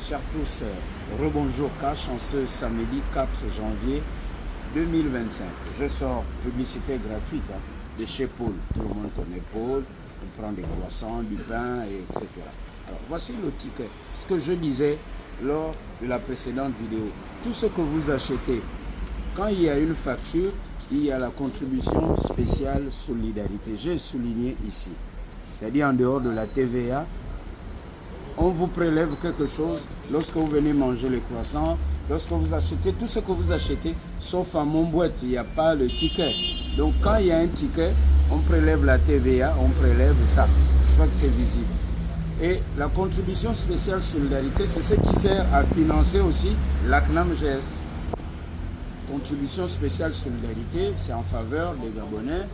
Chers tous, rebonjour Cash en ce samedi 4 janvier 2025. Je sors publicité gratuite de chez Paul. Tout le monde connaît Paul. On prend des croissants, du pain, etc. Alors voici le ticket. Ce que je disais lors de la précédente vidéo. Tout ce que vous achetez, quand il y a une facture, il y a la contribution spéciale solidarité. J'ai souligné ici. C'est-à-dire en dehors de la TVA, on vous prélève quelque chose lorsque vous venez manger les croissants, lorsque vous achetez tout ce que vous achetez, sauf à mon boîte, il n'y a pas le ticket. Donc quand il y a un ticket, on prélève la TVA, on prélève ça. J'espère que c'est visible. Et la contribution spéciale solidarité, c'est ce qui sert à financer aussi l'ACNAM-GS. Contribution spéciale solidarité, c'est en faveur des Gabonais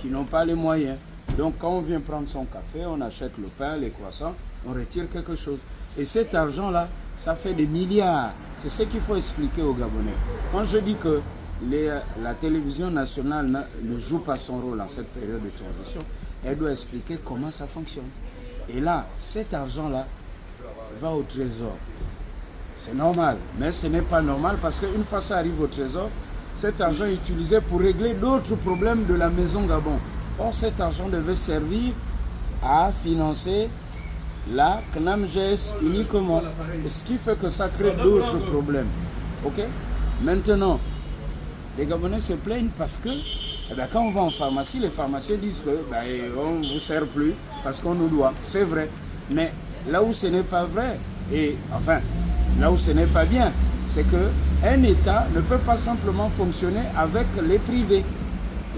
qui n'ont pas les moyens. Donc quand on vient prendre son café, on achète le pain, les croissants, on retire quelque chose. Et cet argent-là, ça fait des milliards. C'est ce qu'il faut expliquer aux Gabonais. Quand je dis que la télévision nationale ne joue pas son rôle en cette période de transition, elle doit expliquer comment ça fonctionne. Et là, cet argent-là va au trésor. C'est normal, mais ce n'est pas normal parce qu'une fois ça arrive au trésor, cet argent est utilisé pour régler d'autres problèmes de la maison Gabon. Or, cet argent devait servir à financer la CNAM-GS uniquement. Et ce qui fait que ça crée d'autres problèmes. Ok? Maintenant, les Gabonais se plaignent parce que quand on va en pharmacie, les pharmaciens disent que on ne vous sert plus parce qu'on nous doit. C'est vrai. Mais là où ce n'est pas vrai, et enfin, là où ce n'est pas bien, c'est qu'un État ne peut pas simplement fonctionner avec les privés.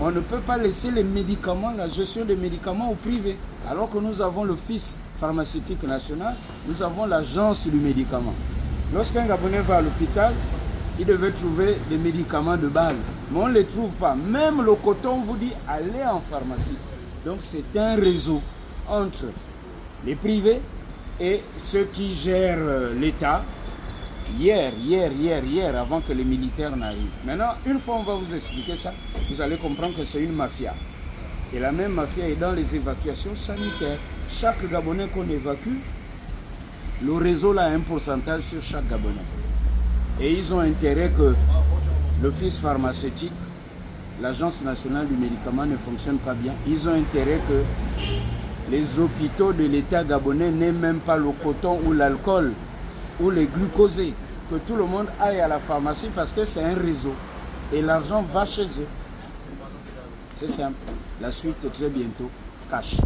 On ne peut pas laisser les médicaments, la gestion des médicaments au privé. Alors que nous avons l'Office pharmaceutique national, nous avons l'agence du médicament. Lorsqu'un Gabonais va à l'hôpital, il devait trouver des médicaments de base. Mais on ne les trouve pas. Même le coton, on vous dit, allez en pharmacie. Donc c'est un réseau entre les privés et ceux qui gèrent l'État. Hier, avant que les militaires n'arrivent. Maintenant, une fois on va vous expliquer ça, vous allez comprendre que c'est une mafia. Et la même mafia est dans les évacuations sanitaires. Chaque Gabonais qu'on évacue, le réseau là a un pourcentage sur chaque Gabonais. Et ils ont intérêt que l'office pharmaceutique, l'agence nationale du médicament ne fonctionne pas bien. Ils ont intérêt que les hôpitaux de l'État gabonais n'aient même pas le coton ou l'alcool ou les glucosés, que tout le monde aille à la pharmacie parce que c'est un réseau et l'argent va chez eux. C'est simple. La suite très bientôt. Cash.